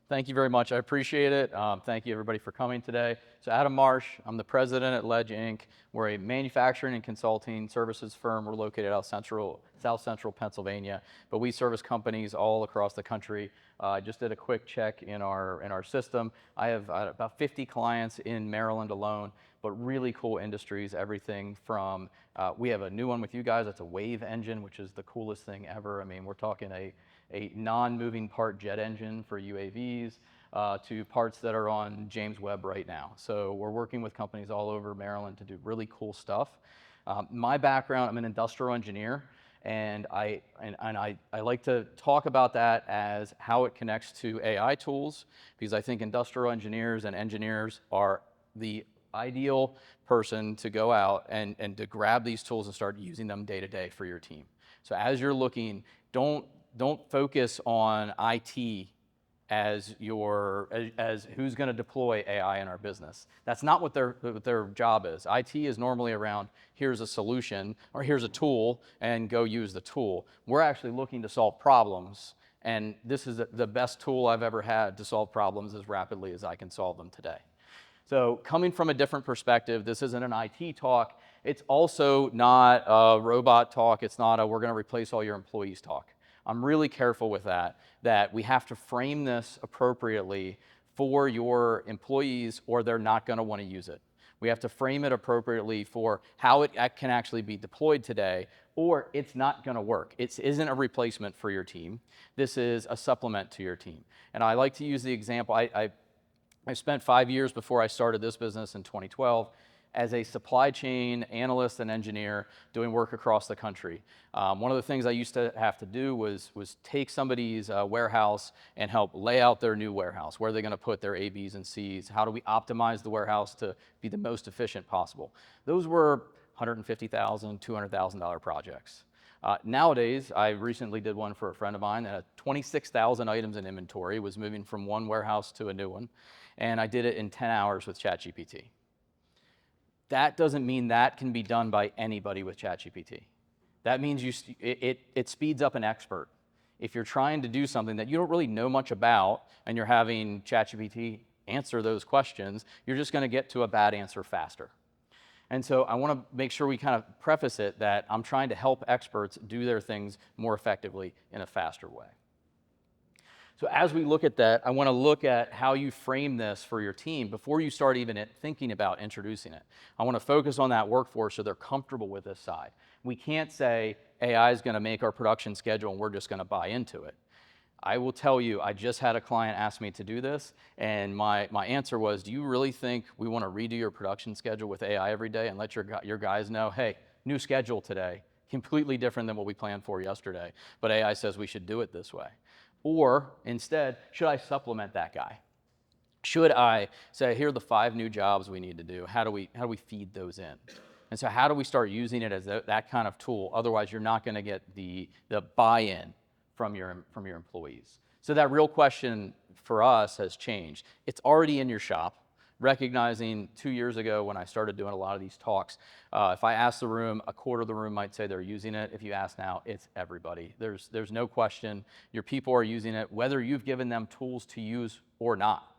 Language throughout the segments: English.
Thank you very much. I appreciate it. Thank you everybody for coming today. So Adam Marsh, I'm the president at Ledge Inc. We're a manufacturing and consulting services firm. We're located out South Central Pennsylvania, but we service companies all across the country. I just did a quick check in our system. I have about 50 clients in Maryland alone, but really cool industries, everything from, we have a new one with you guys, that's a wave engine, which is the coolest thing ever. I mean, we're talking a non-moving part jet engine for UAVs to parts that are on James Webb right now. So we're working with companies all over Maryland to do really cool stuff. My background, I'm an industrial engineer, and I like to talk about that as how it connects to AI tools, because I think industrial engineers and engineers are the ideal person to go out and to grab these tools and start using them day to day for your team. So as you're looking, don't focus on IT as who's going to deploy AI in our business. That's not what their job is. IT is normally around, here's a solution or here's a tool and go use the tool. We're actually looking to solve problems, and this is the best tool I've ever had to solve problems as rapidly as I can solve them today. So coming from a different perspective, this isn't an IT talk. It's also not a robot talk. It's not a we're going to replace all your employees talk. I'm really careful with that we have to frame this appropriately for your employees or they're not going to want to use it. We have to frame it appropriately for how it can actually be deployed today, or it's not going to work. It isn't a replacement for your team. This is a supplement to your team. And I like to use the example, I spent 5 years before I started this business in 2012 as a supply chain analyst and engineer doing work across the country. One of the things I used to have to do was take somebody's warehouse and help lay out their new warehouse. Where are they going to put their A, Bs, and Cs? How do we optimize the warehouse to be the most efficient possible? Those were $150,000, $200,000 projects. Nowadays, I recently did one for a friend of mine that had 26,000 items in inventory, was moving from one warehouse to a new one, and I did it in 10 hours with ChatGPT. That doesn't mean that can be done by anybody with ChatGPT. That means it speeds up an expert. If you're trying to do something that you don't really know much about and you're having ChatGPT answer those questions, you're just going to get to a bad answer faster. And so I want to make sure we kind of preface it that I'm trying to help experts do their things more effectively in a faster way. So as we look at that, I want to look at how you frame this for your team before you start even thinking about introducing it. I want to focus on that workforce so they're comfortable with this side. We can't say AI is going to make our production schedule and we're just going to buy into it. I will tell you, I just had a client ask me to do this, and my answer was, do you really think we want to redo your production schedule with AI every day and let your guys know, hey, new schedule today, completely different than what we planned for yesterday, but AI says we should do it this way? Or instead, should I supplement that guy? Should I say, here are the 5 new jobs we need to do? How do we feed those in? And so how do we start using it as that kind of tool? Otherwise, you're not going to get the buy-in from your employees. So that real question for us has changed. It's already in your shop. Recognizing 2 years ago when I started doing a lot of these talks, if I asked the room, a quarter of the room might say they're using it. If you ask now, it's everybody. There's no question. Your people are using it, whether you've given them tools to use or not.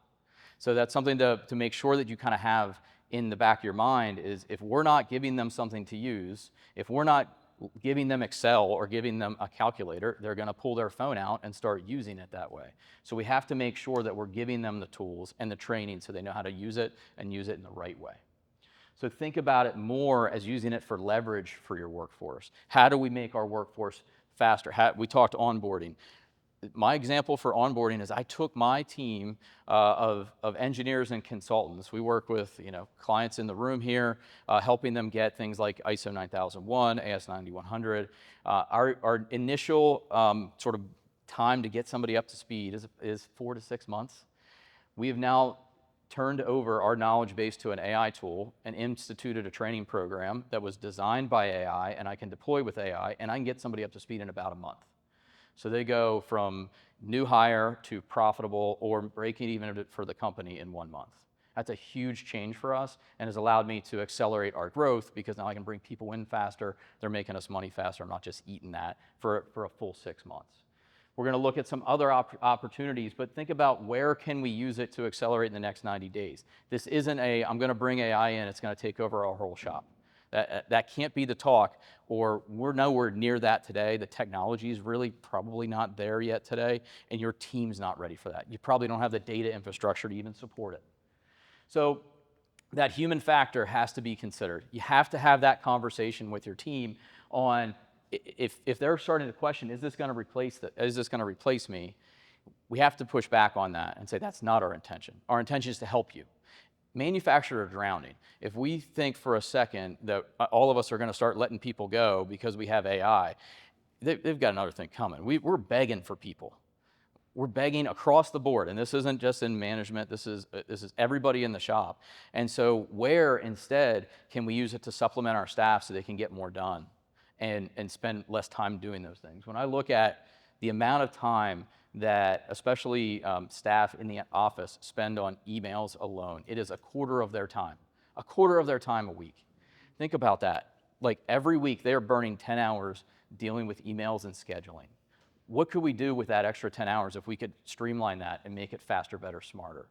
So that's something to make sure that you kind of have in the back of your mind is if we're not giving them something to use, if we're not giving them Excel or giving them a calculator, they're going to pull their phone out and start using it that way. So we have to make sure that we're giving them the tools and the training so they know how to use it and use it in the right way. So think about it more as using it for leverage for your workforce. How do we make our workforce faster? We talked onboarding. My example for onboarding is I took my team of engineers and consultants. We work with clients in the room here, helping them get things like ISO 9001, AS 9100. Our initial sort of time to get somebody up to speed is 4 to 6 months. We have now turned over our knowledge base to an AI tool and instituted a training program that was designed by AI, and I can deploy with AI, and I can get somebody up to speed in about a month. So they go from new hire to profitable or breaking even for the company in 1 month. That's a huge change for us and has allowed me to accelerate our growth because now I can bring people in faster. They're making us money faster. I'm not just eating that for a full 6 months. We're going to look at some other opportunities, but think about where can we use it to accelerate in the next 90 days. This isn't I'm going to bring AI in, it's going to take over our whole shop. That can't be the talk, or we're nowhere near that today. The technology is really probably not there yet today, and your team's not ready for that. You probably don't have the data infrastructure to even support it. So that human factor has to be considered. You have to have that conversation with your team on if they're starting to question, is this going to replace me? We have to push back on that and say that's not our intention. Our intention is to help you. Manufacturers are drowning. If we think for a second that all of us are going to start letting people go because we have AI, they've got another thing coming. We're begging for people. We're begging across the board, and this isn't just in management, this is everybody in the shop. And so where instead can we use it to supplement our staff so they can get more done and spend less time doing those things? When I look at the amount of time that especially staff in the office spend on emails alone, it is a quarter of their time a week. Think about that. Like every week they're burning 10 hours dealing with emails and scheduling. What could we do with that extra 10 hours if we could streamline that and make it faster, better, smarter?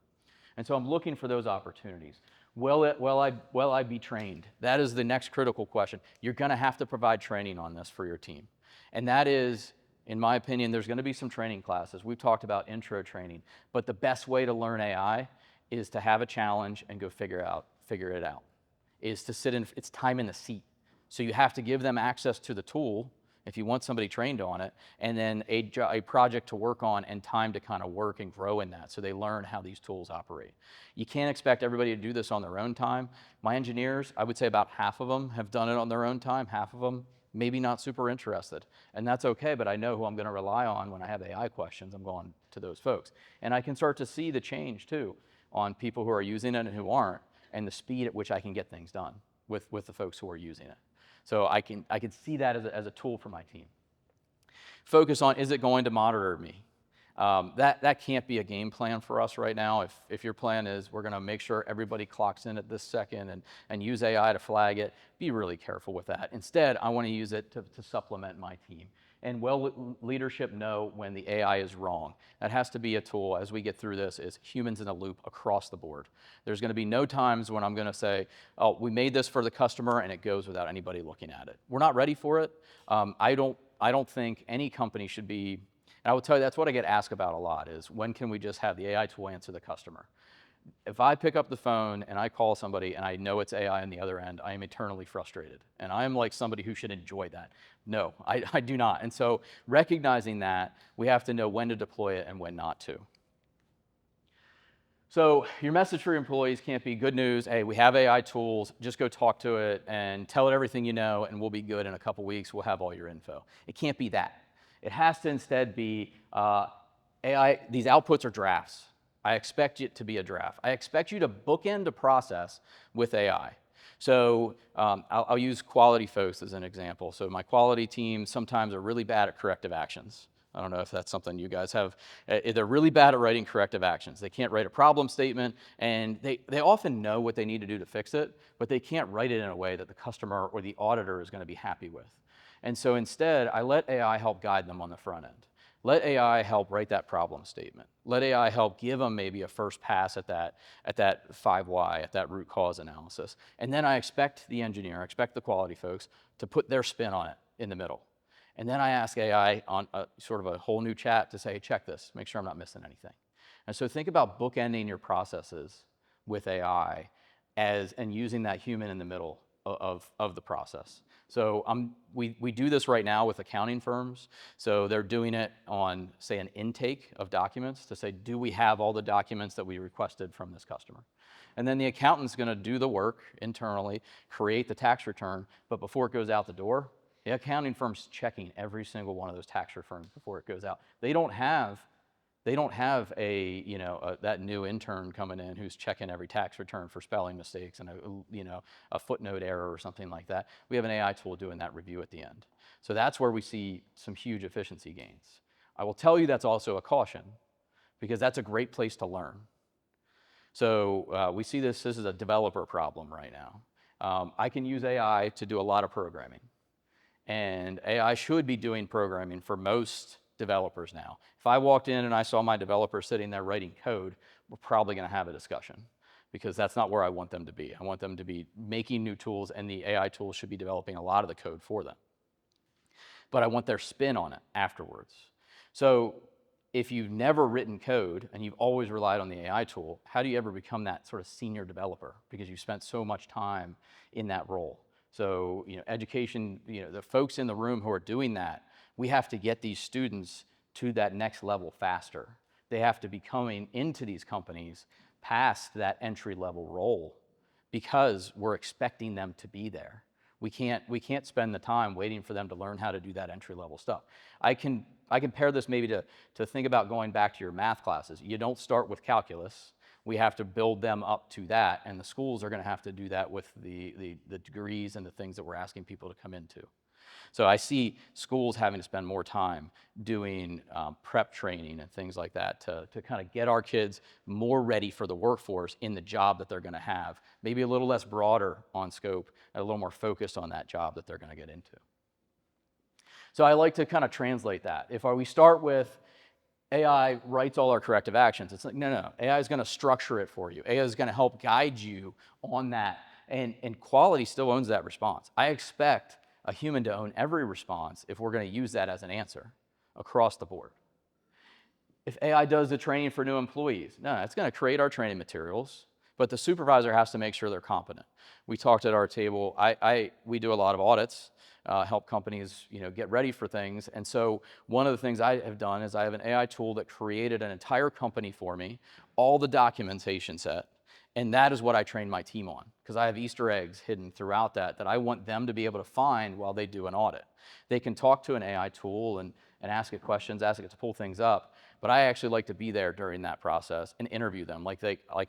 And so I'm looking for those opportunities. Will I be trained? That is the next critical question. You're going to have to provide training on this for your team. And that is, in my opinion, there's going to be some training classes. We've talked about intro training, but the best way to learn AI is to have a challenge and go figure it out. Is to sit in, it's time in the seat. So you have to give them access to the tool if you want somebody trained on it, and then a project to work on and time to kind of work and grow in that so they learn how these tools operate. You can't expect everybody to do this on their own time. My engineers, I would say about half of them have done it on their own time, half of them maybe not super interested. And that's okay, but I know who I'm going to rely on when I have AI questions. I'm going to those folks. And I can start to see the change too on people who are using it and who aren't, and the speed at which I can get things done with the folks who are using it. So I can see that as a tool for my team. Focus on, is it going to monitor me? That can't be a game plan for us right now. If your plan is we're going to make sure everybody clocks in at this second and use AI to flag it, be really careful with that. Instead, I want to use it to supplement my team. And leadership know when the AI is wrong. That has to be a tool as we get through this, is humans in the loop across the board. There's going to be no times when I'm going to say, oh, we made this for the customer and it goes without anybody looking at it. We're not ready for it. I don't think any company should be, and I will tell you that's what I get asked about a lot, is when can we just have the AI tool answer the customer? If I pick up the phone and I call somebody and I know it's AI on the other end, I am eternally frustrated. And I am like somebody who should enjoy that. No, I do not. And so recognizing that, we have to know when to deploy it and when not to. So your message for your employees can't be good news, hey, we have AI tools, just go talk to it and tell it everything you know and we'll be good in a couple weeks, we'll have all your info. It can't be that. It has to instead be AI, these outputs are drafts. I expect it to be a draft. I expect you to bookend a process with AI. So I'll use quality folks as an example. So my quality team sometimes are really bad at corrective actions. I don't know if that's something you guys have. They're really bad at writing corrective actions. They can't write a problem statement, and they often know what they need to do to fix it, but they can't write it in a way that the customer or the auditor is going to be happy with. And so instead, I let AI help guide them on the front end. Let AI help write that problem statement. Let AI help give them maybe a first pass at that 5 why, at that root cause analysis. And then I expect the engineer, I expect the quality folks to put their spin on it in the middle. And then I ask AI on sort of a whole new chat to say, hey, check this, make sure I'm not missing anything. And so think about bookending your processes with AI and using that human in the middle of the process. So we do this right now with accounting firms. So they're doing it on, say, an intake of documents to say, do we have all the documents that we requested from this customer? And then the accountant's going to do the work internally, create the tax return, but before it goes out the door, the accounting firm's checking every single one of those tax returns before it goes out. They don't have that new intern coming in who's checking every tax return for spelling mistakes and a footnote error or something like that. We have an AI tool doing that review at the end. So that's where we see some huge efficiency gains. I will tell you that's also a caution, because that's a great place to learn. So we see this is a developer problem right now. I can use AI to do a lot of programming. And AI should be doing programming for most developers now. If I walked in and I saw my developer sitting there writing code, we're probably going to have a discussion, because that's not where I want them to be. I want them to be making new tools, and the AI tools should be developing a lot of the code for them. But I want their spin on it afterwards. So if you've never written code and you've always relied on the AI tool, how do you ever become that sort of senior developer? Because you've spent so much time in that role. So, education, the folks in the room who are doing that, we have to get these students to that next level faster. They have to be coming into these companies past that entry level role, because we're expecting them to be there. We can't spend the time waiting for them to learn how to do that entry level stuff. I can pair this maybe to think about going back to your math classes. You don't start with calculus. We have to build them up to that, and the schools are going to have to do that with the degrees and the things that we're asking people to come into. So I see schools having to spend more time doing prep training and things like that to kind of get our kids more ready for the workforce in the job that they're going to have. Maybe a little less broader on scope and a little more focused on that job that they're going to get into. So I like to kind of translate that. If we start with AI writes all our corrective actions, it's like, no. AI is going to structure it for you. AI is going to help guide you on that. And quality still owns that response. I expect a human to own every response if we're going to use that as an answer across the board. If AI does the training for new employees, no, it's going to create our training materials, but the supervisor has to make sure they're competent. We talked at our table, we do a lot of audits, help companies get ready for things. And so one of the things I have done is I have an AI tool that created an entire company for me, all the documentation set, and that is what I train my team on, because I have Easter eggs hidden throughout that I want them to be able to find while they do an audit. They can talk to an AI tool and ask it questions, ask it to pull things up, but I actually like to be there during that process and interview them. Like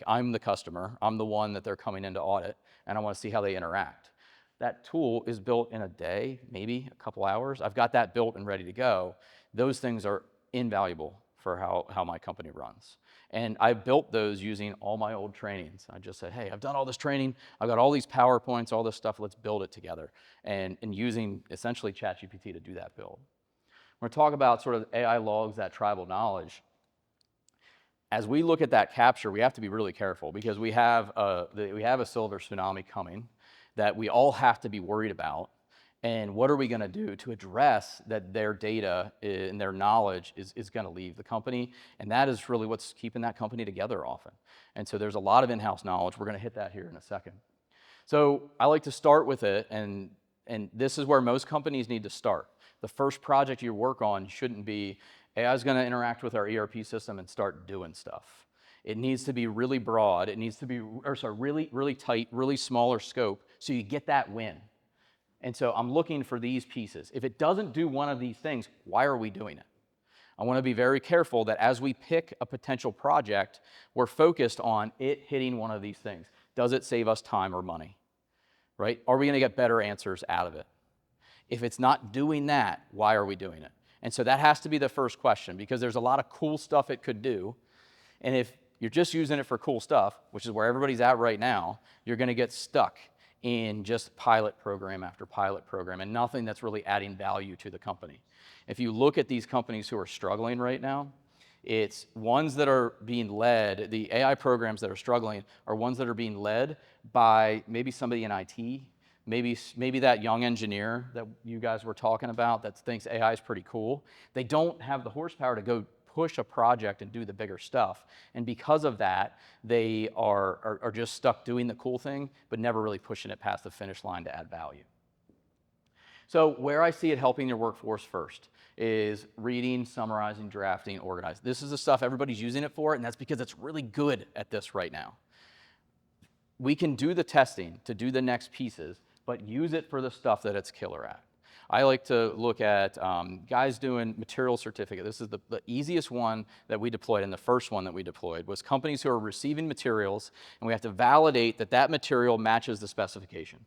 I'm the customer, I'm the one that they're coming in to audit, and I want to see how they interact. That tool is built in a day, maybe a couple hours. I've got that built and ready to go. Those things are invaluable for how my company runs. And I built those using all my old trainings. I just said, hey, I've done all this training, I've got all these PowerPoints, all this stuff, let's build it together. And using essentially ChatGPT to do that build. We're going to talk about sort of AI logs, that tribal knowledge. As we look at that capture, we have to be really careful, because we have a silver tsunami coming that we all have to be worried about. And what are we going to do to address that their data and their knowledge is going to leave the company? And that is really what's keeping that company together often. And so there's a lot of in-house knowledge. We're going to hit that here in a second. So I like to start with it, and this is where most companies need to start. The first project you work on shouldn't be, AI is going to interact with our ERP system and start doing stuff. It needs to be really broad. It needs to be, really tight, really smaller scope, so you get that win. And so I'm looking for these pieces. If it doesn't do one of these things, why are we doing it? I want to be very careful that as we pick a potential project, we're focused on it hitting one of these things. Does it save us time or money? Right? Are we going to get better answers out of it? If it's not doing that, why are we doing it? And so that has to be the first question, because there's a lot of cool stuff it could do. And if you're just using it for cool stuff, which is where everybody's at right now, you're going to get stuck in just pilot program after pilot program and nothing that's really adding value to the company. If you look at these companies who are struggling right now, it's ones that are being led, the AI programs that are struggling are ones that are being led by maybe somebody in IT, maybe that young engineer that you guys were talking about that thinks AI is pretty cool. They don't have the horsepower to go push a project and do the bigger stuff. And because of that, they are just stuck doing the cool thing, but never really pushing it past the finish line to add value. So where I see it helping your workforce first is reading, summarizing, drafting, organizing. This is the stuff everybody's using it for, and that's because it's really good at this right now. We can do the testing to do the next pieces, but use it for the stuff that it's killer at. I like to look at guys doing material certificate. This is the easiest one that we deployed, and the first one that we deployed was companies who are receiving materials, and we have to validate that that material matches the specification.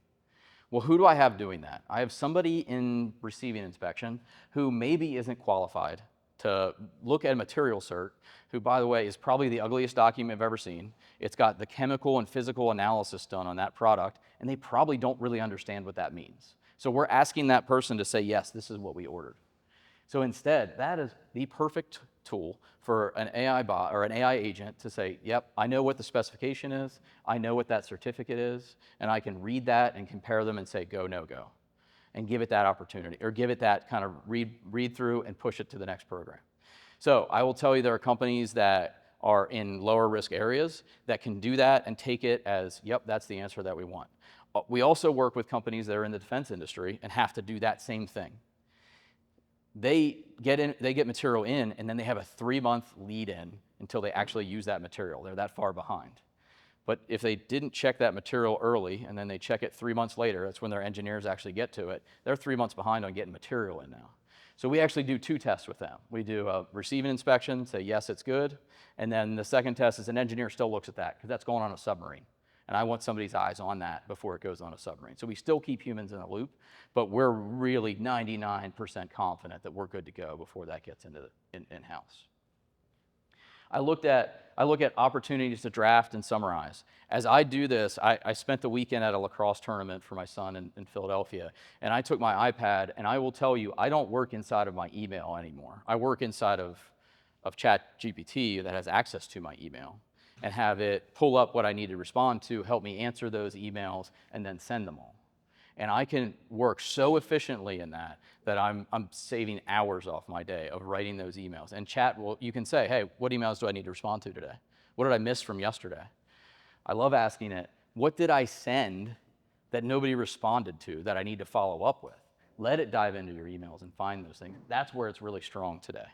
Well, who do I have doing that? I have somebody in receiving inspection who maybe isn't qualified to look at a material cert, who, by the way, is probably the ugliest document I've ever seen. It's got the chemical and physical analysis done on that product, and they probably don't really understand what that means. So we're asking that person to say, yes, this is what we ordered. So instead, that is the perfect tool for an AI bot or an AI agent to say, yep, I know what the specification is, I know what that certificate is, and I can read that and compare them and say go, no go, and give it that opportunity, or give it that kind of read through and push it to the next program. So I will tell you there are companies that are in lower risk areas that can do that and take it as, yep, that's the answer that we want. We also work with companies that are in the defense industry and have to do that same thing. They get material in, and then they have a 3-month lead in until they actually use that material. They're that far behind. But if they didn't check that material early, and then they check it 3 months later, that's when their engineers actually get to it, they're 3 months behind on getting material in now. So we actually do 2 tests with them. We do a receive an inspection, say yes, it's good, and then the second test is an engineer still looks at that, because that's going on a submarine. And I want somebody's eyes on that before it goes on a submarine. So we still keep humans in a loop, but we're really 99% confident that we're good to go before that gets into in-house. I look at opportunities to draft and summarize. As I do this, I spent the weekend at a lacrosse tournament for my son in Philadelphia, and I took my iPad, and I will tell you, I don't work inside of my email anymore. I work inside of ChatGPT that has access to my email, and have it pull up what I need to respond to, help me answer those emails, and then send them all. And I can work so efficiently in that I'm saving hours off my day of writing those emails. And chat, you can say, hey, what emails do I need to respond to today? What did I miss from yesterday? I love asking it, what did I send that nobody responded to that I need to follow up with? Let it dive into your emails and find those things. That's where it's really strong today.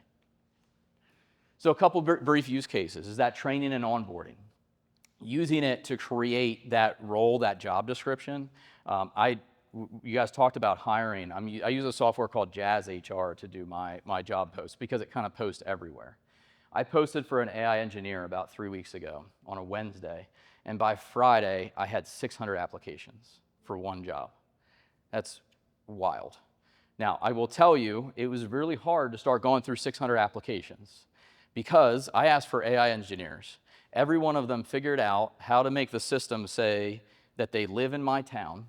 So a couple brief use cases is that training and onboarding. Using it to create that role, that job description. You guys talked about hiring. I use a software called Jazz HR to do my job posts because it kind of posts everywhere. I posted for an AI engineer about 3 weeks ago on a Wednesday, and by Friday, I had 600 applications for one job. That's wild. Now, I will tell you, it was really hard to start going through 600 applications because I asked for AI engineers. Every one of them figured out how to make the system say that they live in my town,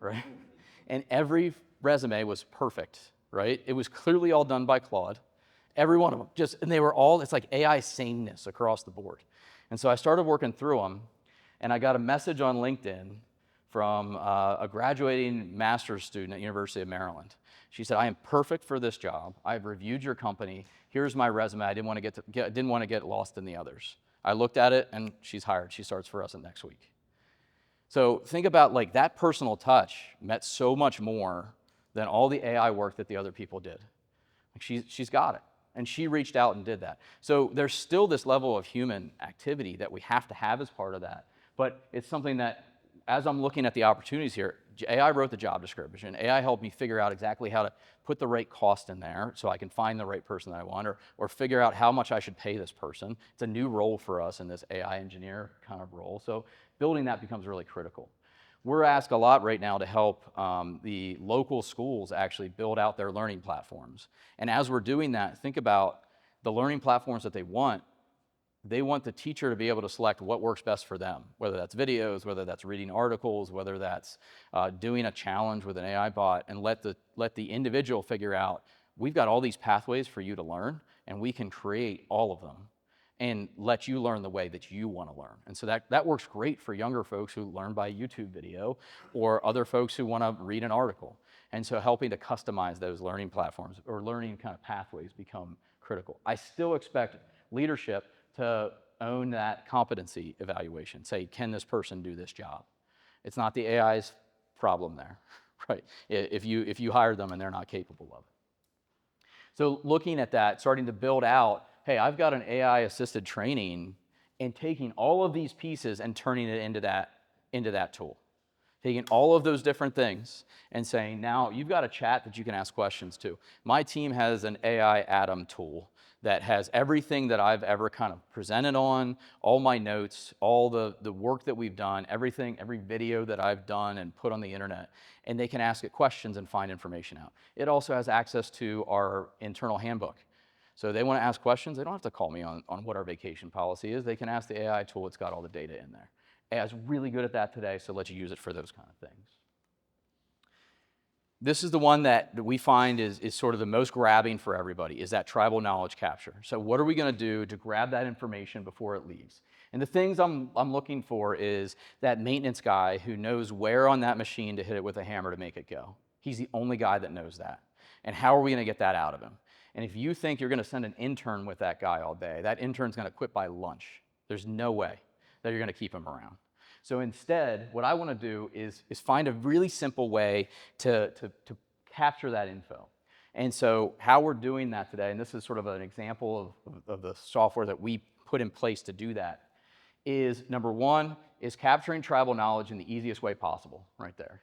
right? And every resume was perfect, right? It was clearly all done by Claude. Every one of them, and they were all, it's like AI sameness across the board. And so I started working through them, and I got a message on LinkedIn from a graduating master's student at University of Maryland. She said, I am perfect for this job. I've reviewed your company. Here's my resume. I didn't want to get lost in the others. I looked at it, and she's hired. She starts for us next week. So think about like that personal touch meant so much more than all the AI work that the other people did. Like she's got it, and she reached out and did that. So there's still this level of human activity that we have to have as part of that, but it's something that, as I'm looking at the opportunities here, AI wrote the job description. AI helped me figure out exactly how to put the right cost in there so I can find the right person that I want, or figure out how much I should pay this person. It's a new role for us in this AI engineer kind of role. So building that becomes really critical. We're asked a lot right now to help the local schools actually build out their learning platforms. And as we're doing that, think about the learning platforms that they want. They want the teacher to be able to select what works best for them, whether that's videos, whether that's reading articles, whether that's doing a challenge with an AI bot, and let the individual figure out, we've got all these pathways for you to learn, and we can create all of them and let you learn the way that you want to learn. And so that works great for younger folks who learn by YouTube video, or other folks who want to read an article. And so helping to customize those learning platforms or learning kind of pathways become critical. I still expect leadership to own that competency evaluation. Say, can this person do this job? It's not the AI's problem there, right? If you hire them and they're not capable of it. So looking at that, starting to build out, hey, I've got an AI-assisted training, and taking all of these pieces and turning it into that tool. Taking all of those different things and saying, now you've got a chat that you can ask questions to. My team has an AI Atom tool that has everything that I've ever kind of presented on, all my notes, all the work that we've done, everything, every video that I've done and put on the internet, and they can ask it questions and find information out. It also has access to our internal handbook. So they want to ask questions, they don't have to call me on what our vacation policy is. They can ask the AI tool, it's got all the data in there. AI's really good at that today, so let's use it for those kind of things. This is the one that we find is sort of the most grabbing for everybody, is that tribal knowledge capture. So what are we going to do to grab that information before it leaves? And the things I'm looking for is that maintenance guy who knows where on that machine to hit it with a hammer to make it go. He's the only guy that knows that. And how are we going to get that out of him? And if you think you're going to send an intern with that guy all day, that intern's going to quit by lunch. There's no way that you're going to keep him around. So instead, what I want to do is find a really simple way to capture that info. And so how we're doing that today, and this is sort of an example of the software that we put in place to do that, is number one, is capturing tribal knowledge in the easiest way possible, right there.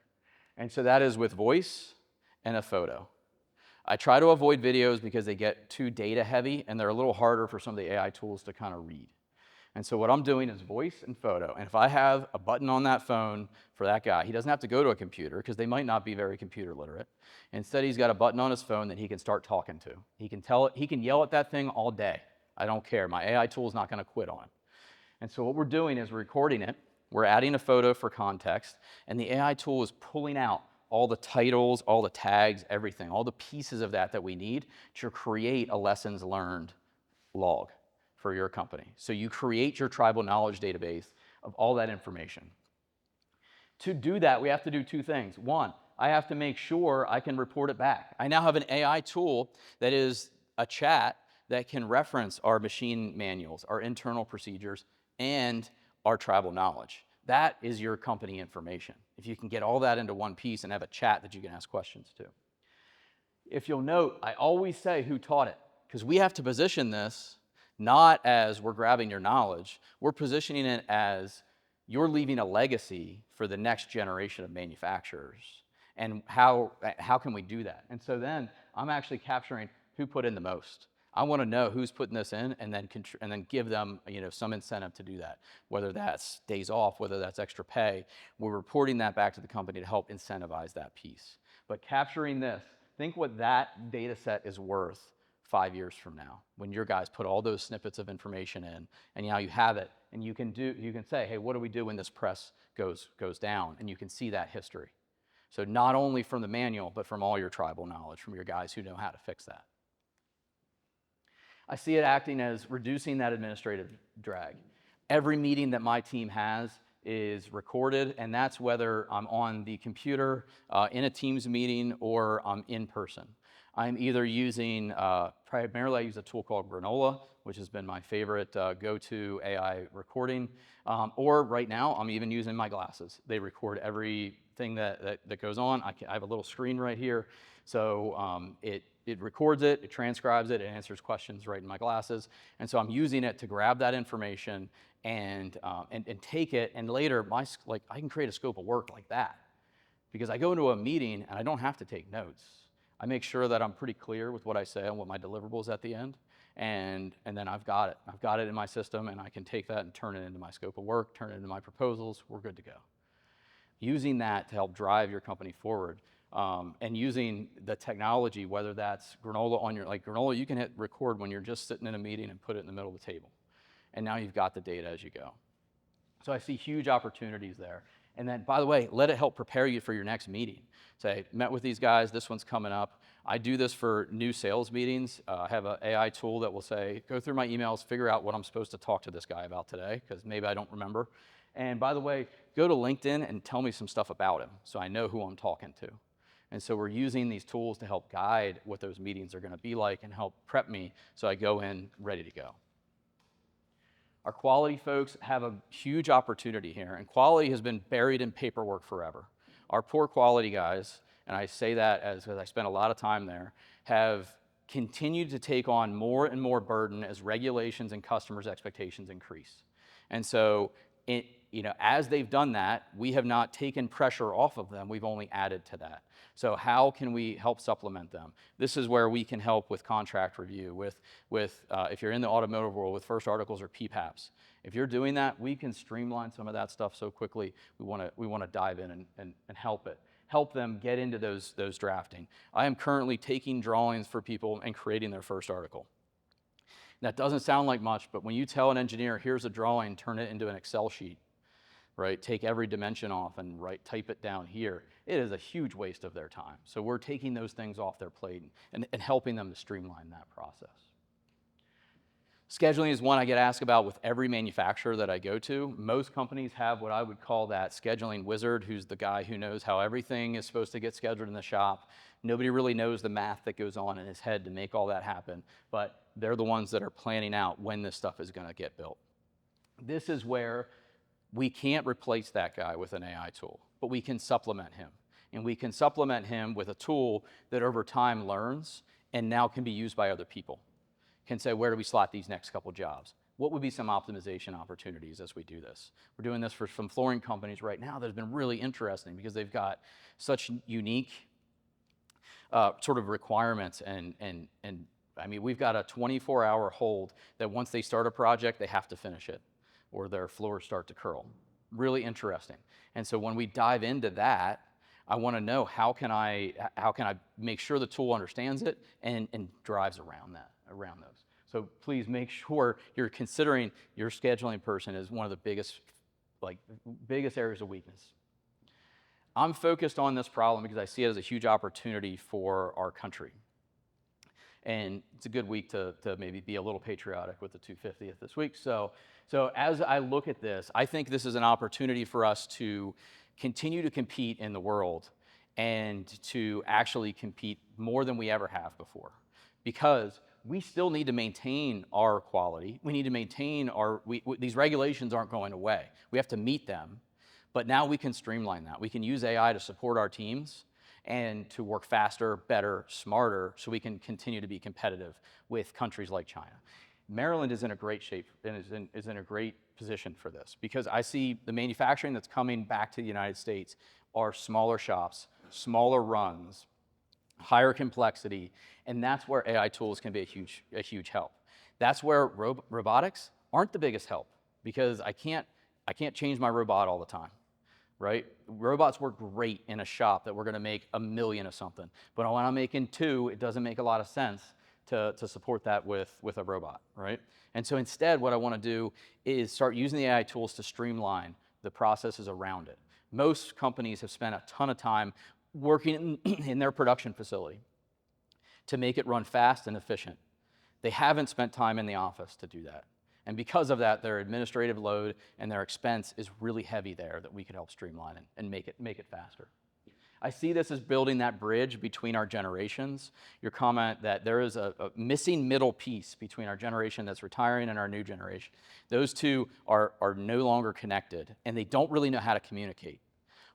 And so that is with voice and a photo. I try to avoid videos because they get too data heavy and they're a little harder for some of the AI tools to kind of read. And so what I'm doing is voice and photo. And if I have a button on that phone for that guy, he doesn't have to go to a computer because they might not be very computer literate. Instead, he's got a button on his phone that he can start talking to. He can tell it, he can yell at that thing all day. I don't care. My AI tool is not going to quit on it. And so what we're doing is we're recording it. We're adding a photo for context, and the AI tool is pulling out all the titles, all the tags, everything, all the pieces of that we need to create a lessons learned log for your company. So you create your tribal knowledge database of all that information. To do that, we have to do two things. One, I have to make sure I can report it back. I now have an AI tool that is a chat that can reference our machine manuals, our internal procedures, and our tribal knowledge. That is your company information. If you can get all that into one piece and have a chat that you can ask questions to. If you'll note, I always say who taught it, because we have to position this not as we're grabbing your knowledge, we're positioning it as you're leaving a legacy for the next generation of manufacturers. And how can we do that? And so then I'm actually capturing who put in the most. I want to know who's putting this in and then give them some incentive to do that, whether that's days off, whether that's extra pay. We're reporting that back to the company to help incentivize that piece. But capturing this, think what that data set is worth 5 years from now, when your guys put all those snippets of information in, and now you have it, and you can say, hey, what do we do when this press goes down? And you can see that history. So not only from the manual, but from all your tribal knowledge, from your guys who know how to fix that. I see it acting as reducing that administrative drag. Every meeting that my team has is recorded, and that's whether I'm on the computer in a Teams meeting or I'm in person. I'm either using, primarily I use a tool called Granola, which has been my favorite go-to AI recording, or right now I'm even using my glasses. They record everything that goes on. I have a little screen right here, so it records it, it transcribes it, it answers questions right in my glasses, and so I'm using it to grab that information and take it, and later I can create a scope of work like that, because I go into a meeting and I don't have to take notes. I make sure that I'm pretty clear with what I say and what my deliverables at the end, and then I've got it. I've got it in my system, and I can take that and turn it into my scope of work, turn it into my proposals. We're good to go. Using that to help drive your company forward, and using the technology, whether that's Granola Granola, you can hit record when you're just sitting in a meeting and put it in the middle of the table, and now you've got the data as you go. So I see huge opportunities there. And then, by the way, let it help prepare you for your next meeting. Say, met with these guys, this one's coming up. I do this for new sales meetings. I have an AI tool that will say, go through my emails, figure out what I'm supposed to talk to this guy about today, because maybe I don't remember. And by the way, go to LinkedIn and tell me some stuff about him so I know who I'm talking to. And so we're using these tools to help guide what those meetings are going to be like and help prep me so I go in ready to go. Our quality folks have a huge opportunity here, and quality has been buried in paperwork forever. Our poor quality guys, and I say that as I spent a lot of time there, have continued to take on more and more burden as regulations and customers' expectations increase. And so, as they've done that, we have not taken pressure off of them, we've only added to that. So how can we help supplement them? This is where we can help with contract review, with if you're in the automotive world, with first articles or PPAPs. If you're doing that, we can streamline some of that stuff so quickly. We want to dive in and help them get into those drafting. I am currently taking drawings for people and creating their first article. That doesn't sound like much, but when you tell an engineer, here's a drawing, turn it into an Excel sheet, right? Take every dimension off and type it down here. It is a huge waste of their time. So we're taking those things off their plate and helping them to streamline that process. Scheduling is one I get asked about with every manufacturer that I go to. Most companies have what I would call that scheduling wizard, who's the guy who knows how everything is supposed to get scheduled in the shop. Nobody really knows the math that goes on in his head to make all that happen, but they're the ones that are planning out when this stuff is going to get built. This is where we can't replace that guy with an AI tool, but we can supplement him. And we can supplement him with a tool that over time learns and now can be used by other people. Can say, where do we slot these next couple jobs? What would be some optimization opportunities as we do this? We're doing this for some flooring companies right now that has been really interesting because they've got such unique sort of requirements and I mean, we've got a 24-hour hold that once they start a project, they have to finish it or their floors start to curl. Really interesting. And so when we dive into that, I want to know how can I make sure the tool understands it and drives around those. So please make sure you're considering your scheduling person as one of the biggest areas of weakness. I'm focused on this problem because I see it as a huge opportunity for our country. And it's a good week to maybe be a little patriotic with the 250th this week. So as I look at this, I think this is an opportunity for us to continue to compete in the world and to actually compete more than we ever have before. Because we still need to maintain our quality. We need to maintain these regulations aren't going away. We have to meet them, but now we can streamline that. We can use AI to support our teams and to work faster, better, smarter, so we can continue to be competitive with countries like China. Maryland is in a great shape and is in a great position for this because I see the manufacturing that's coming back to the United States are smaller shops, smaller runs, higher complexity, and that's where AI tools can be a huge help. That's where robotics aren't the biggest help because I can't change my robot all the time. Right? Robots work great in a shop that we're going to make 1 million of something. But when I'm making 2, it doesn't make a lot of sense to support that with a robot, right? And so instead, what I want to do is start using the AI tools to streamline the processes around it. Most companies have spent a ton of time working in their production facility to make it run fast and efficient. They haven't spent time in the office to do that. And because of that, their administrative load and their expense is really heavy there that we could help streamline and make it faster. I see this as building that bridge between our generations. Your comment that there is a missing middle piece between our generation that's retiring and our new generation. Those two are no longer connected, and they don't really know how to communicate.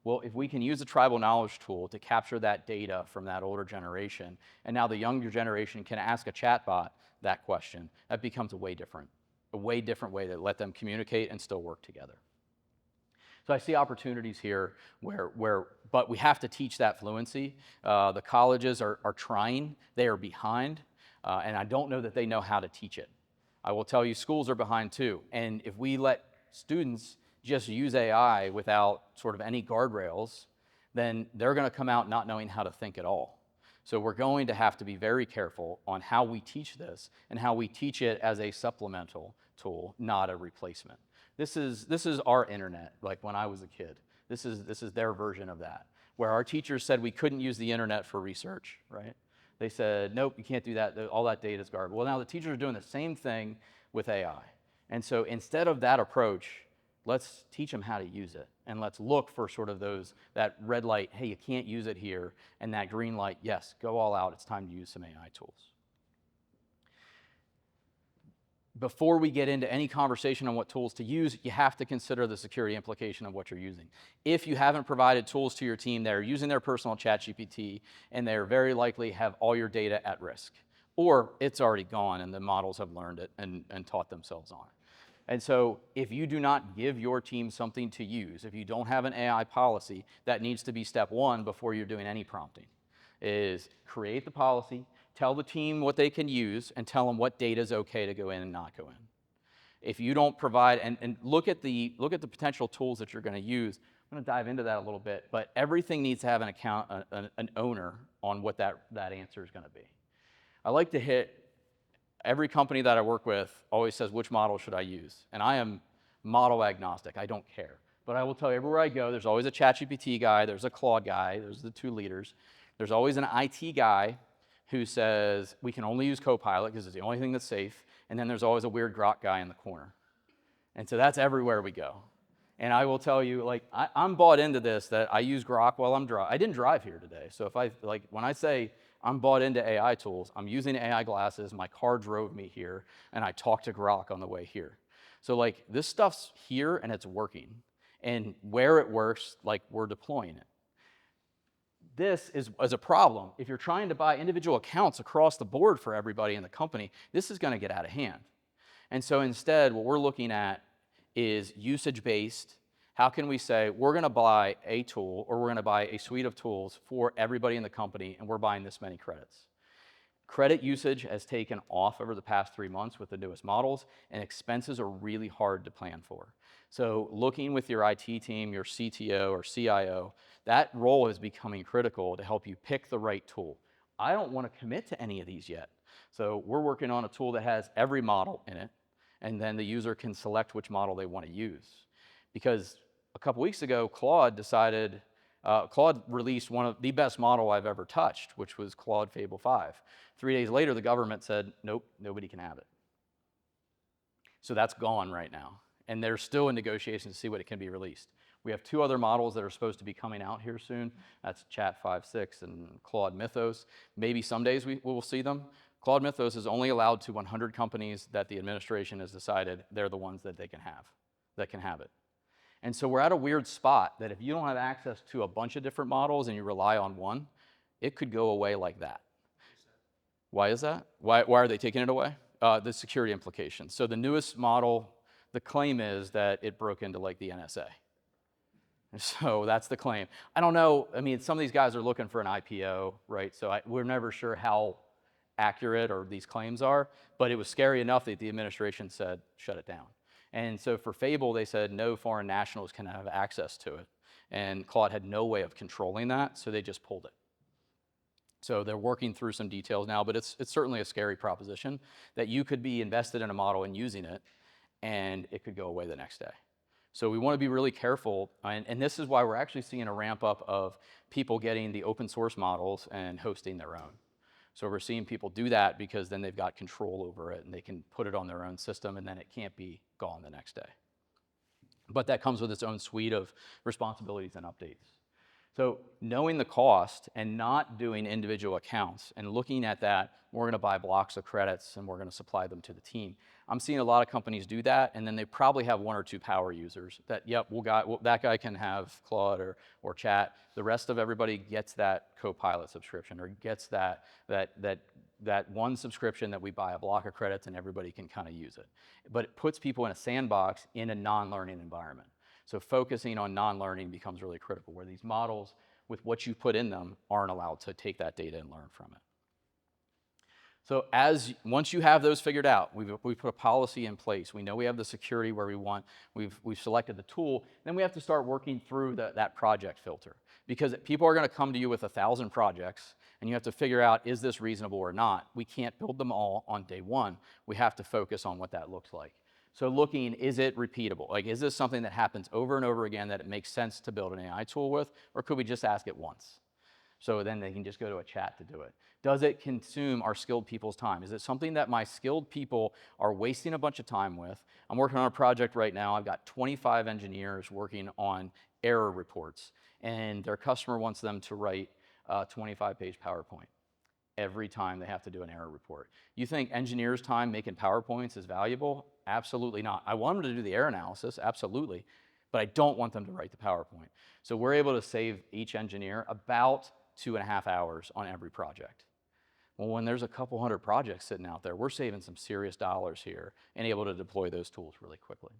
Well, if we can use a tribal knowledge tool to capture that data from that older generation, and now the younger generation can ask a chatbot that question, that becomes a way different way to let them communicate and still work together. So I see opportunities here but we have to teach that fluency. The colleges are trying, they are behind, and I don't know that they know how to teach it. I will tell you schools are behind too, and if we let students just use AI without sort of any guardrails, then they're going to come out not knowing how to think at all. So we're going to have to be very careful on how we teach this and how we teach it as a supplemental tool, not a replacement. This is our internet, like when I was a kid. This is their version of that, where our teachers said we couldn't use the internet for research, right? They said, nope, you can't do that. All that data is garbage. Well, now the teachers are doing the same thing with AI. And so instead of that approach, let's teach them how to use it. And let's look for sort of that red light, hey, you can't use it here, and that green light, yes, go all out, it's time to use some AI tools. Before we get into any conversation on what tools to use, you have to consider the security implication of what you're using. If you haven't provided tools to your team that are using their personal ChatGPT, and they're very likely have all your data at risk, or it's already gone and the models have learned it and taught themselves on it. And so if you do not give your team something to use, if you don't have an AI policy, that needs to be step one before you're doing any prompting, is create the policy, tell the team what they can use, and tell them what data is okay to go in and not go in. If you don't provide, and look at the potential tools that you're going to use. I'm going to dive into that a little bit, but everything needs to have an owner on what that answer is going to be. I like to hit. Every company that I work with always says, which model should I use? And I am model agnostic, I don't care. But I will tell you, everywhere I go, there's always a ChatGPT guy, there's a Claude guy, there's the two leaders. There's always an IT guy who says, we can only use Copilot because it's the only thing that's safe. And then there's always a weird Grok guy in the corner. And so that's everywhere we go. And I will tell you, like, I'm bought into this, that I use Grok while I'm driving. I didn't drive here today. So if when I say I'm bought into AI tools, I'm using AI glasses, my car drove me here, and I talked to Grok on the way here. So like, this stuff's here and it's working. And where it works, like, we're deploying it. This is a problem. If you're trying to buy individual accounts across the board for everybody in the company, this is gonna get out of hand. And so instead, what we're looking at is usage-based. How can we say, we're gonna buy a tool, or we're gonna buy a suite of tools for everybody in the company, and we're buying this many credits. Credit usage has taken off over the past 3 months with the newest models, and expenses are really hard to plan for. So looking with your IT team, your CTO or CIO, that role is becoming critical to help you pick the right tool. I don't want to commit to any of these yet. So we're working on a tool that has every model in it, and then the user can select which model they want to use. Because a couple weeks ago, Claude released one of the best model I've ever touched, which was Claude Fable 5. 3 days later, the government said, nope, nobody can have it. So that's gone right now. And they're still in negotiations to see what it can be released. We have 2 other models that are supposed to be coming out here soon. That's Chat 5.6 and Claude Mythos. Maybe some days we will see them. Claude Mythos is only allowed to 100 companies that the administration has decided they're the ones that can have it. And so we're at a weird spot that if you don't have access to a bunch of different models and you rely on one, it could go away like that. Why is that? Why are they taking it away? The security implications. So the newest model, the claim is that it broke into like the NSA. So that's the claim. I don't know, I mean, some of these guys are looking for an IPO, right? So we're never sure how accurate or these claims are, but it was scary enough that the administration said, shut it down. And so for Fable, they said no foreign nationals can have access to it. And Claude had no way of controlling that, so they just pulled it. So they're working through some details now, but it's certainly a scary proposition that you could be invested in a model and using it, and it could go away the next day. So we want to be really careful, and this is why we're actually seeing a ramp up of people getting the open source models and hosting their own. So we're seeing people do that because then they've got control over it and they can put it on their own system and then it can't be gone the next day. But that comes with its own suite of responsibilities and updates. So knowing the cost and not doing individual accounts and looking at that, we're gonna buy blocks of credits and we're gonna supply them to the team. I'm seeing a lot of companies do that, and then they probably have 1 or 2 power users that, yep, that guy can have Claude or Chat. The rest of everybody gets that Copilot subscription or gets that one subscription that we buy a block of credits and everybody can kind of use it. But it puts people in a sandbox in a non-learning environment. So focusing on non-learning becomes really critical, where these models, with what you put in them, aren't allowed to take that data and learn from it. So once you have those figured out, we put a policy in place. We know we have the security where we want. We've selected the tool. Then we have to start working through that project filter, because people are going to come to you with 1,000 projects, and you have to figure out, is this reasonable or not? We can't build them all on day one. We have to focus on what that looks like. So looking, is it repeatable? Like, is this something that happens over and over again that it makes sense to build an AI tool with, or could we just ask it once? So then they can just go to a chat to do it. Does it consume our skilled people's time? Is it something that my skilled people are wasting a bunch of time with? I'm working on a project right now. I've got 25 engineers working on error reports, and their customer wants them to write a 25-page PowerPoint every time they have to do an error report. You think engineers' time making PowerPoints is valuable? Absolutely not. I want them to do the error analysis, absolutely, but I don't want them to write the PowerPoint. So we're able to save each engineer about 2.5 hours on every project. Well, when there's a couple hundred projects sitting out there, we're saving some serious dollars here and able to deploy those tools really quickly.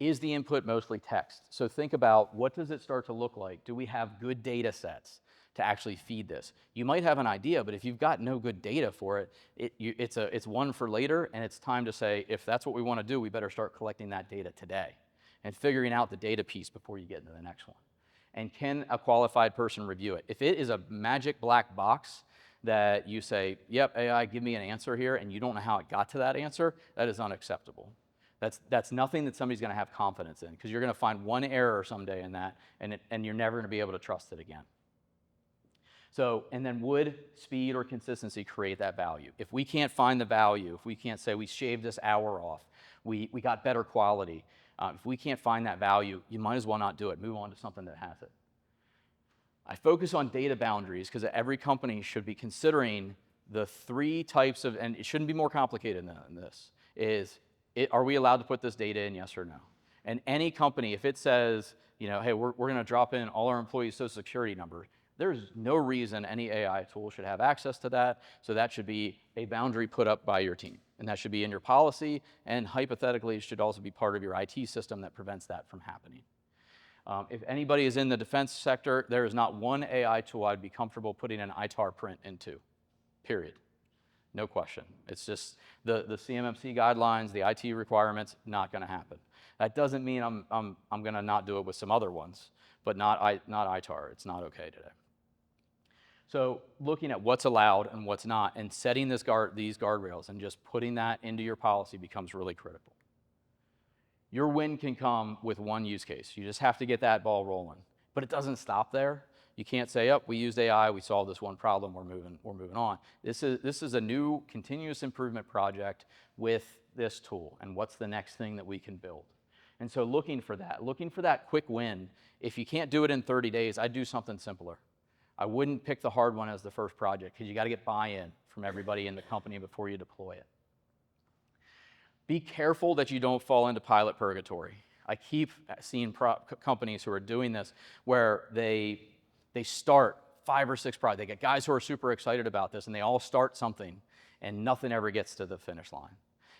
Is the input mostly text? So think about, what does it start to look like? Do we have good data sets to actually feed this? You might have an idea, but if you've got no good data for it, it's one for later, and it's time to say, if that's what we want to do, we better start collecting that data today and figuring out the data piece before you get into the next one. And can a qualified person review it? If it is a magic black box that you say, yep, AI, give me an answer here, and you don't know how it got to that answer, that is unacceptable. That's nothing that somebody's going to have confidence in, because you're going to find one error someday in that, and you're never going to be able to trust it again. So, and then would speed or consistency create that value? If we can't find the value, if we can't say we shaved this hour off, we got better quality, if we can't find that value, you might as well not do it. Move on to something that has it. I focus on data boundaries because every company should be considering the 3 types of, and it shouldn't be more complicated than this, are we allowed to put this data in, yes or no? And any company, if it says, hey, we're going to drop in all our employees' social security numbers, there's no reason any AI tool should have access to that, so that should be a boundary put up by your team. And that should be in your policy, and hypothetically, it should also be part of your IT system that prevents that from happening. If anybody is in the defense sector, there is not one AI tool I'd be comfortable putting an ITAR print into, period. No question. It's just the CMMC guidelines, the IT requirements, not going to happen. That doesn't mean I'm going to not do it with some other ones, but not ITAR. It's not okay today. So looking at what's allowed and what's not, and setting these guardrails and just putting that into your policy becomes really critical. Your win can come with one use case. You just have to get that ball rolling. But it doesn't stop there. You can't say, we used AI, we solved this one problem, we're moving on. This is a new continuous improvement project with this tool, and what's the next thing that we can build? And so looking for that quick win. If you can't do it in 30 days, I'd do something simpler. I wouldn't pick the hard one as the first project, because you got to get buy-in from everybody in the company before you deploy it. Be careful that you don't fall into pilot purgatory. I keep seeing companies who are doing this where they start 5 or 6 projects. They get guys who are super excited about this, and they all start something, and nothing ever gets to the finish line.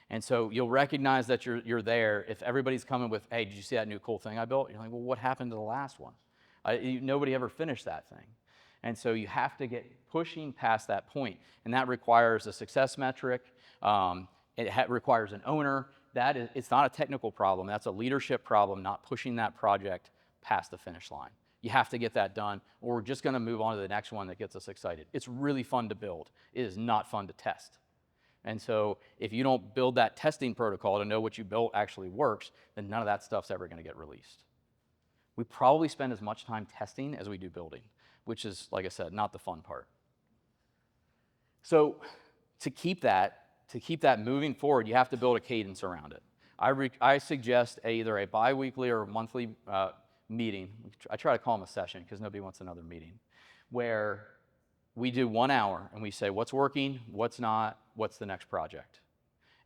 And so you'll recognize that you're there if everybody's coming with, hey, did you see that new cool thing I built? You're like, well, what happened to the last one? Nobody ever finished that thing. And so you have to get pushing past that point, and that requires a success metric. It requires an owner. It's not a technical problem. That's a leadership problem, not pushing that project past the finish line. You have to get that done, or we're just going to move on to the next one that gets us excited. It's really fun to build. It is not fun to test. And so if you don't build that testing protocol to know what you built actually works, then none of that stuff's ever going to get released. We probably spend as much time testing as we do building, which is, like I said, not the fun part. So to keep that moving forward, you have to build a cadence around it. I suggest either a bi-weekly or monthly meeting. I try to call them a session because nobody wants another meeting, where we do 1 hour and we say what's working, what's not, what's the next project.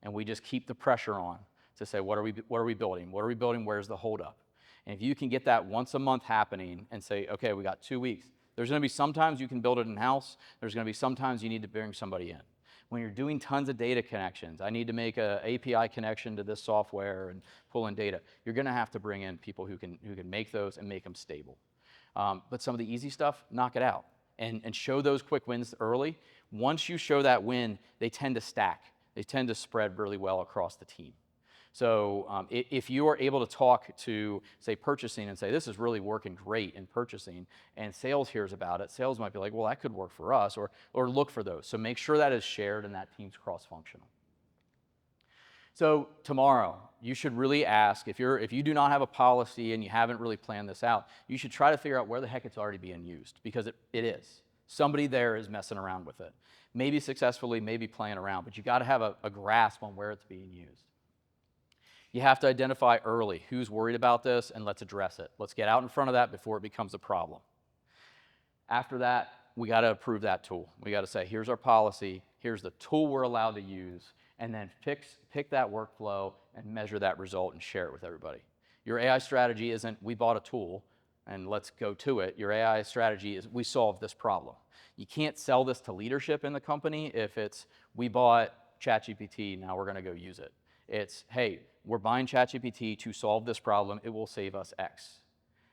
And we just keep the pressure on to say what are we building? What are we building? Where's the holdup? And if you can get that once a month happening and say, okay, we got 2 weeks. There's going to be sometimes you can build it in-house. There's going to be sometimes you need to bring somebody in. When you're doing tons of data connections, I need to make an API connection to this software and pull in data. You're going to have to bring in people who can make those and make them stable. But some of the easy stuff, knock it out and show those quick wins early. Once you show that win, they tend to stack. They tend to spread really well across the team. So if you are able to talk to, say, purchasing and say, this is really working great in purchasing, and sales hears about it, sales might be like, well, that could work for us, or look for those. So make sure that is shared and that team's cross-functional. So tomorrow, you should really ask, if you do not have a policy and you haven't really planned this out, you should try to figure out where the heck it's already being used, because it is. Somebody there is messing around with it. Maybe successfully, maybe playing around, but you got to have a grasp on where it's being used. You have to identify early who's worried about this, and let's address it. Let's get out in front of that before it becomes a problem. After that, we got to approve that tool. We got to say, here's our policy, here's the tool we're allowed to use, and then pick that workflow and measure that result and share it with everybody. Your AI strategy isn't, we bought a tool and let's go to it. Your AI strategy is, we solved this problem. You can't sell this to leadership in the company if it's, we bought ChatGPT, now we're going to go use it. It's, hey, we're buying ChatGPT to solve this problem. It will save us X.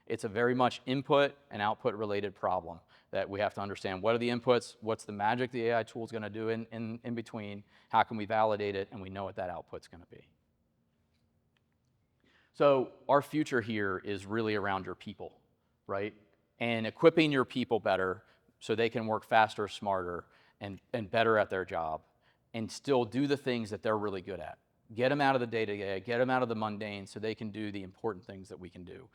It's a very much input and output related problem that we have to understand. What are the inputs? What's the magic the AI tool is going to do in between? How can we validate it? And we know what that output's going to be. So our future here is really around your people, right? And equipping your people better so they can work faster, smarter, and better at their job, and still do the things that they're really good at. Get them out of the day-to-day, get them out of the mundane so they can do the important things that we can do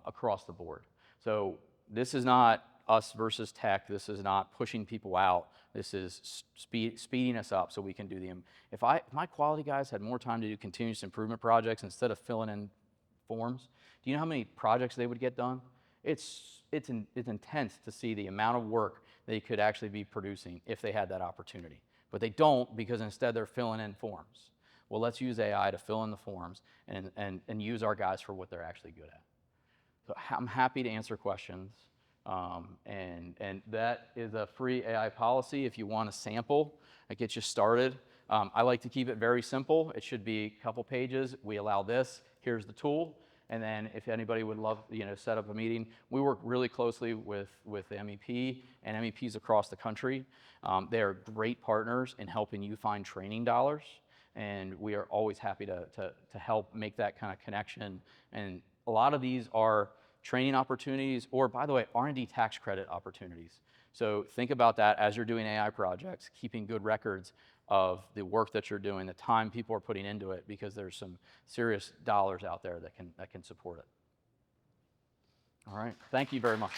across the board. So this is not us versus tech. This is not pushing people out. This is speeding us up so we can do the, if my quality guys had more time to do continuous improvement projects instead of filling in forms, do you know how many projects they would get done? It's intense to see the amount of work they could actually be producing if they had that opportunity. But they don't, because instead they're filling in forms. Well, let's use AI to fill in the forms and use our guys for what they're actually good at. So I'm happy to answer questions. And that is a free AI policy. If you want a sample, it gets you started. I like to keep it very simple. It should be a couple pages. We allow this. Here's the tool. And then if anybody would love, set up a meeting, we work really closely with the MEP and MEPs across the country. They are great partners in helping you find training dollars. And we are always happy to help make that kind of connection. And a lot of these are training opportunities, or by the way, R&D tax credit opportunities. So think about that as you're doing AI projects, keeping good records of the work that you're doing, the time people are putting into it, because there's some serious dollars out there that can support it. All right, thank you very much.